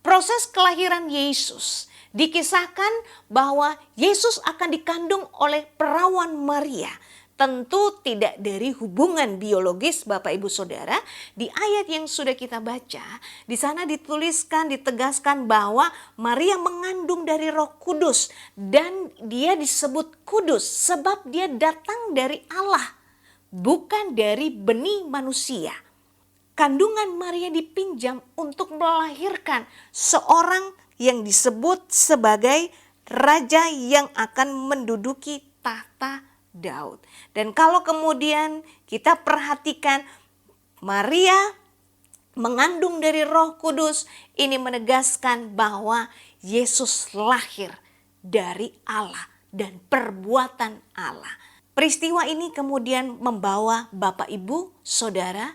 Proses kelahiran Yesus dikisahkan bahwa Yesus akan dikandung oleh perawan Maria. Tentu tidak dari hubungan biologis Bapak Ibu Saudara. Di ayat yang sudah kita baca, di sana dituliskan, ditegaskan bahwa Maria mengandung dari Roh Kudus. Dan dia disebut kudus sebab dia datang dari Allah, bukan dari benih manusia. Kandungan Maria dipinjam untuk melahirkan seorang yang disebut sebagai raja yang akan menduduki tahta Daud. Dan kalau kemudian kita perhatikan Maria mengandung dari Roh Kudus, ini menegaskan bahwa Yesus lahir dari Allah dan perbuatan Allah. Peristiwa ini kemudian membawa Bapak Ibu Saudara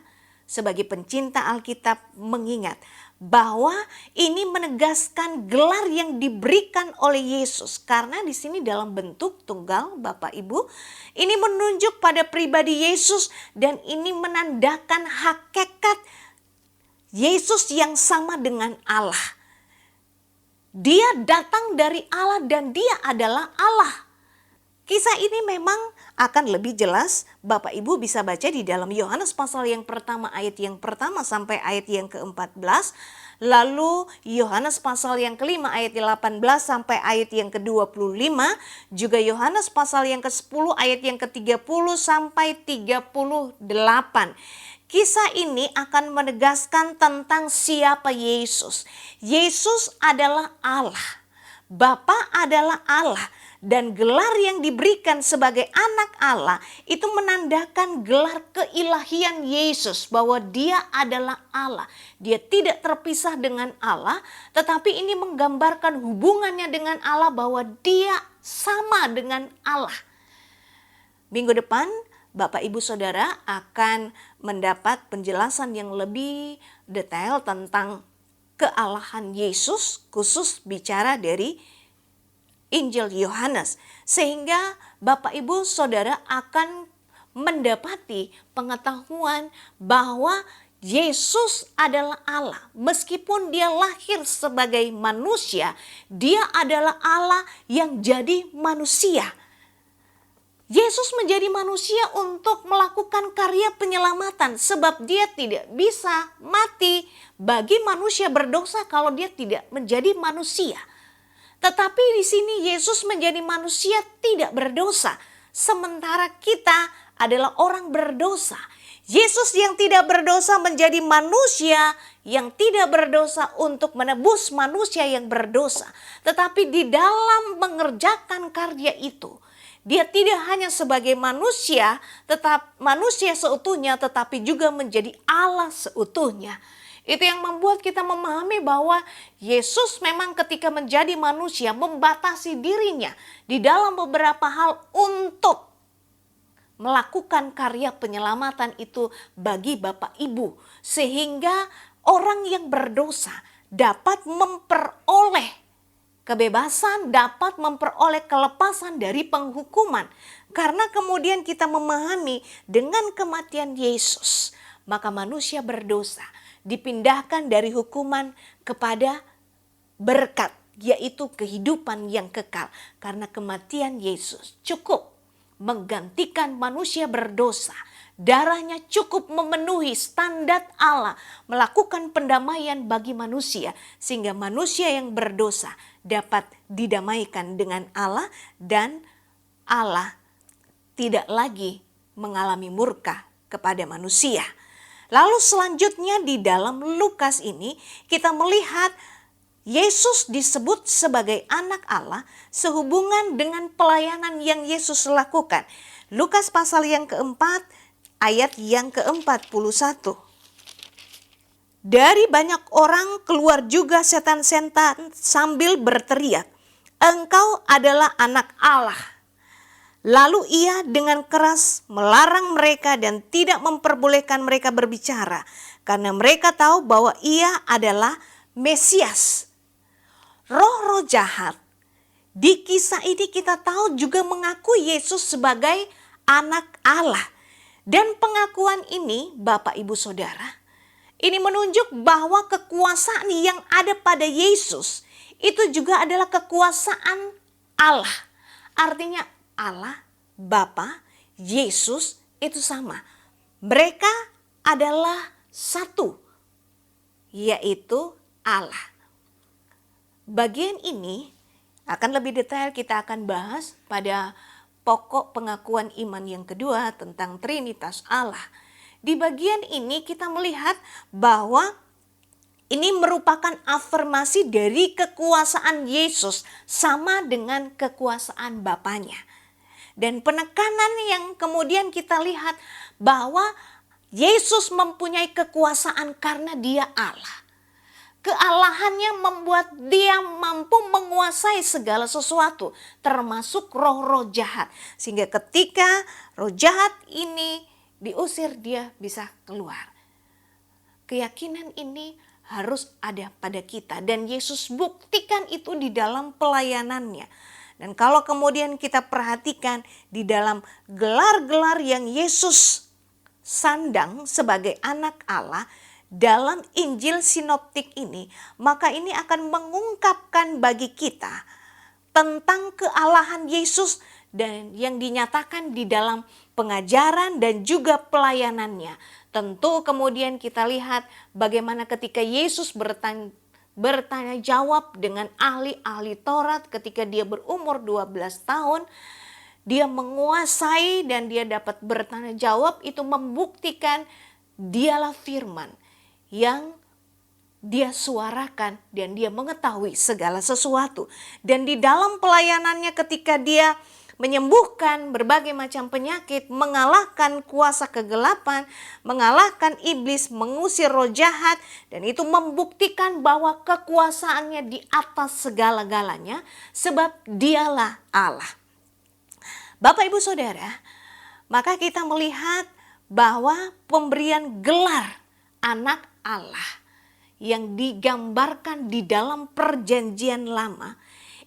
sebagai pencinta Alkitab mengingat bahwa ini menegaskan gelar yang diberikan oleh Yesus. Karena di sini dalam bentuk tunggal Bapak Ibu, ini menunjuk pada pribadi Yesus dan ini menandakan hakikat Yesus yang sama dengan Allah. Dia datang dari Allah dan dia adalah Allah. Kisah ini memang akan lebih jelas Bapak Ibu bisa baca di dalam Yohanes pasal yang pertama ayat yang pertama sampai ayat yang ke-14. Lalu Yohanes pasal yang kelima ayat 18 sampai ayat yang ke-25. Juga Yohanes pasal yang ke-10 ayat yang ke-30 sampai 38. Kisah ini akan menegaskan tentang siapa Yesus. Yesus adalah Allah. Bapa adalah Allah. Dan gelar yang diberikan sebagai anak Allah itu menandakan gelar keilahian Yesus, bahwa dia adalah Allah. Dia tidak terpisah dengan Allah, tetapi ini menggambarkan hubungannya dengan Allah, bahwa dia sama dengan Allah. Minggu depan Bapak Ibu Saudara akan mendapat penjelasan yang lebih detail tentang kealahan Yesus, khusus bicara dari Injil Yohanes, sehingga Bapak Ibu Saudara akan mendapati pengetahuan bahwa Yesus adalah Allah. Meskipun dia lahir sebagai manusia, dia adalah Allah yang jadi manusia. Yesus menjadi manusia untuk melakukan karya penyelamatan, sebab dia tidak bisa mati bagi manusia berdosa kalau dia tidak menjadi manusia. Tetapi di sini Yesus menjadi manusia tidak berdosa, sementara kita adalah orang berdosa. Yesus yang tidak berdosa menjadi manusia yang tidak berdosa untuk menebus manusia yang berdosa. Tetapi di dalam mengerjakan karya itu, dia tidak hanya sebagai manusia, tetap manusia seutuhnya, tetapi juga menjadi Allah seutuhnya. Itu yang membuat kita memahami bahwa Yesus memang ketika menjadi manusia membatasi dirinya di dalam beberapa hal untuk melakukan karya penyelamatan itu bagi Bapak Ibu, sehingga orang yang berdosa dapat memperoleh kebebasan, dapat memperoleh kelepasan dari penghukuman. Karena kemudian kita memahami dengan kematian Yesus, maka manusia berdosa dipindahkan dari hukuman kepada berkat, yaitu kehidupan yang kekal. Karena kematian Yesus cukup menggantikan manusia berdosa. Darahnya cukup memenuhi standar Allah, melakukan pendamaian bagi manusia, sehingga manusia yang berdosa dapat didamaikan dengan Allah, dan Allah tidak lagi mengalami murka kepada manusia. Lalu selanjutnya di dalam Lukas ini kita melihat Yesus disebut sebagai anak Allah sehubungan dengan pelayanan yang Yesus lakukan. Lukas pasal yang keempat ayat yang ke-41. Dari banyak orang keluar juga setan-setan sambil berteriak, "Engkau adalah anak Allah." Lalu ia dengan keras melarang mereka dan tidak memperbolehkan mereka berbicara, karena mereka tahu bahwa ia adalah Mesias. Roh-roh jahat di kisah ini kita tahu juga mengaku Yesus sebagai anak Allah. Dan pengakuan ini, Bapak Ibu Saudara, ini menunjuk bahwa kekuasaan yang ada pada Yesus itu juga adalah kekuasaan Allah. Artinya Allah, Bapa, Yesus itu sama. Mereka adalah satu, yaitu Allah. Bagian ini akan lebih detail kita akan bahas pada pokok pengakuan iman yang kedua tentang Trinitas Allah. Di bagian ini kita melihat bahwa ini merupakan afirmasi dari kekuasaan Yesus sama dengan kekuasaan Bapanya. Dan penekanan yang kemudian kita lihat bahwa Yesus mempunyai kekuasaan karena dia Allah. Kealahannya membuat dia mampu menguasai segala sesuatu, termasuk roh-roh jahat. Sehingga ketika roh jahat ini diusir, dia bisa keluar. Keyakinan ini harus ada pada kita, dan Yesus buktikan itu di dalam pelayanannya. Dan kalau kemudian kita perhatikan di dalam gelar-gelar yang Yesus sandang sebagai anak Allah dalam Injil sinoptik ini, maka ini akan mengungkapkan bagi kita tentang kealahan Yesus dan yang dinyatakan di dalam pengajaran dan juga pelayanannya. Tentu kemudian kita lihat bagaimana ketika Yesus bertanya jawab dengan ahli-ahli Taurat ketika dia berumur 12 tahun. Dia menguasai dan dia dapat bertanya jawab, itu membuktikan dialah firman yang dia suarakan dan dia mengetahui segala sesuatu. Dan di dalam pelayanannya ketika dia menyembuhkan berbagai macam penyakit, mengalahkan kuasa kegelapan, mengalahkan iblis, mengusir roh jahat, dan itu membuktikan bahwa kekuasaannya di atas segala-galanya sebab dialah Allah. Bapak Ibu Saudara, maka kita melihat bahwa pemberian gelar anak Allah yang digambarkan di dalam perjanjian lama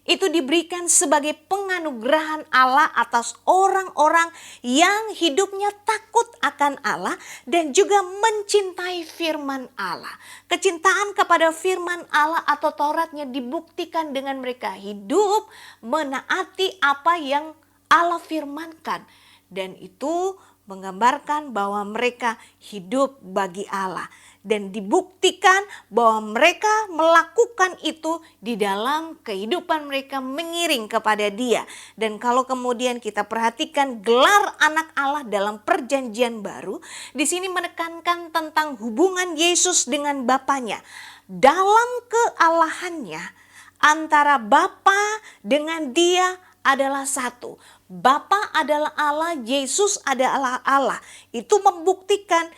itu diberikan sebagai penganugerahan Allah atas orang-orang yang hidupnya takut akan Allah dan juga mencintai firman Allah. Kecintaan kepada firman Allah atau Tauratnya dibuktikan dengan mereka hidup menaati apa yang Allah firmankan, dan itu menggambarkan bahwa mereka hidup bagi Allah. Dan dibuktikan bahwa mereka melakukan itu di dalam kehidupan mereka mengiring kepada Dia. Dan kalau kemudian kita perhatikan gelar anak Allah dalam perjanjian baru, di sini menekankan tentang hubungan Yesus dengan Bapanya. Dalam kealahannya antara Bapa dengan Dia adalah satu. Bapa adalah Allah, Yesus adalah Allah. Itu membuktikan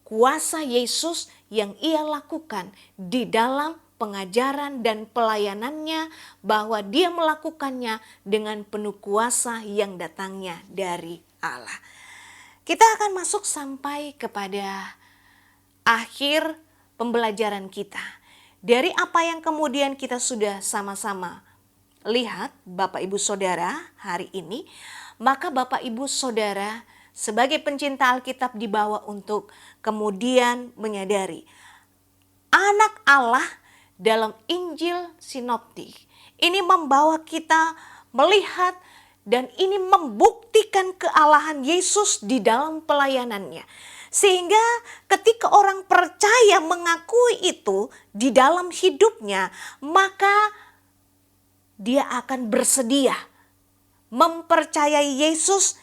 kuasa Yesus yang ia lakukan di dalam pengajaran dan pelayanannya, bahwa dia melakukannya dengan penuh kuasa yang datangnya dari Allah. Kita akan masuk sampai kepada akhir pembelajaran kita. Dari apa yang kemudian kita sudah sama-sama lihat Bapak Ibu Saudara hari ini, maka Bapak Ibu Saudara sebagai pencinta Alkitab dibawa untuk kemudian menyadari anak Allah dalam Injil Sinoptik ini membawa kita melihat dan ini membuktikan kealahan Yesus di dalam pelayanannya. Sehingga ketika orang percaya mengakui itu di dalam hidupnya, maka dia akan bersedia mempercayai Yesus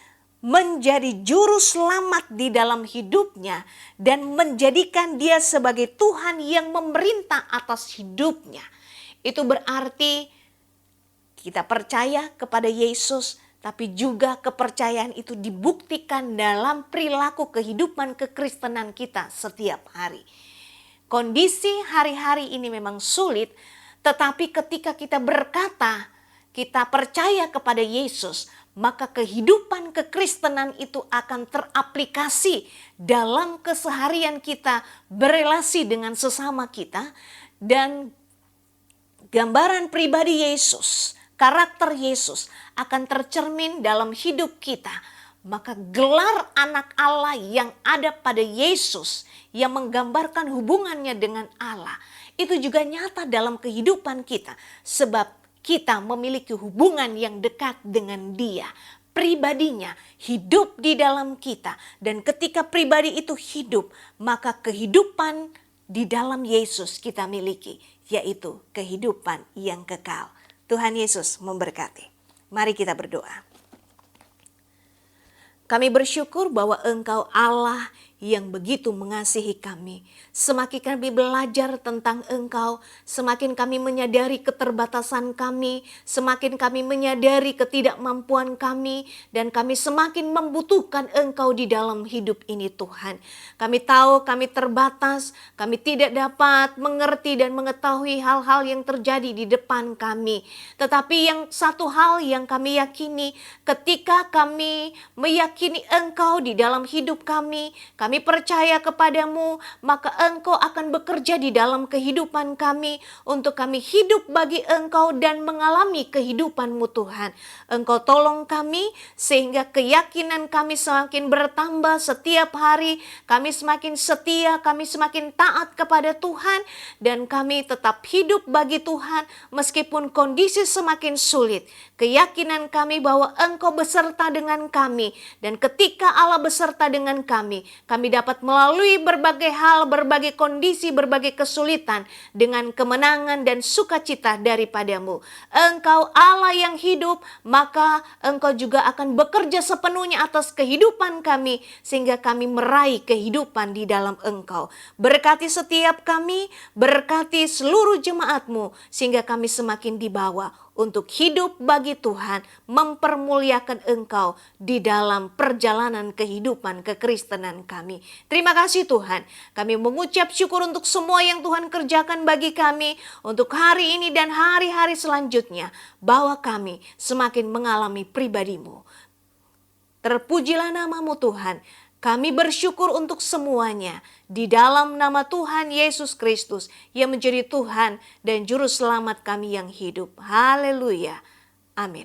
menjadi juru selamat di dalam hidupnya dan menjadikan dia sebagai Tuhan yang memerintah atas hidupnya. Itu berarti kita percaya kepada Yesus, tapi juga kepercayaan itu dibuktikan dalam perilaku kehidupan kekristenan kita setiap hari. Kondisi hari-hari ini memang sulit, tetapi ketika kita berkata kita percaya kepada Yesus, maka kehidupan kekristenan itu akan teraplikasi dalam keseharian kita berelasi dengan sesama kita, dan gambaran pribadi Yesus, karakter Yesus akan tercermin dalam hidup kita. Maka gelar anak Allah yang ada pada Yesus yang menggambarkan hubungannya dengan Allah itu juga nyata dalam kehidupan kita, sebab kita memiliki hubungan yang dekat dengan Dia. Pribadinya hidup di dalam kita. Dan ketika pribadi itu hidup, maka kehidupan di dalam Yesus kita miliki, yaitu kehidupan yang kekal. Tuhan Yesus memberkati. Mari kita berdoa. Kami bersyukur bahwa Engkau Allah yang begitu mengasihi kami. Semakin kami belajar tentang Engkau, semakin kami menyadari keterbatasan kami, semakin kami menyadari ketidakmampuan kami, dan kami semakin membutuhkan Engkau di dalam hidup ini Tuhan. Kami tahu kami terbatas, kami tidak dapat mengerti dan mengetahui hal-hal yang terjadi di depan kami. Tetapi yang satu hal yang kami yakini, ketika kami meyakini Engkau di dalam hidup kami percaya kepadamu, maka Engkau akan bekerja di dalam kehidupan kami untuk kami hidup bagi Engkau dan mengalami kehidupan-Mu Tuhan. Engkau tolong kami sehingga keyakinan kami semakin bertambah setiap hari, kami semakin setia, kami semakin taat kepada Tuhan, dan kami tetap hidup bagi Tuhan meskipun kondisi semakin sulit. Keyakinan kami bahwa Engkau beserta dengan kami, dan ketika Allah beserta dengan kami dapat melalui berbagai hal, berbagai kondisi, berbagai kesulitan dengan kemenangan dan sukacita daripadamu. Engkau Allah yang hidup, maka Engkau juga akan bekerja sepenuhnya atas kehidupan kami sehingga kami meraih kehidupan di dalam Engkau. Berkati setiap kami, berkati seluruh jemaat-Mu sehingga kami semakin dibawa untuk hidup bagi Tuhan, mempermuliakan Engkau di dalam perjalanan kehidupan kekristenan kami. Terima kasih Tuhan, kami mengucap syukur untuk semua yang Tuhan kerjakan bagi kami untuk hari ini dan hari-hari selanjutnya, bahwa kami semakin mengalami pribadi-Mu. Terpujilah namamu Tuhan. Kami bersyukur untuk semuanya di dalam nama Tuhan Yesus Kristus yang menjadi Tuhan dan Juru Selamat kami yang hidup. Haleluya. Amin.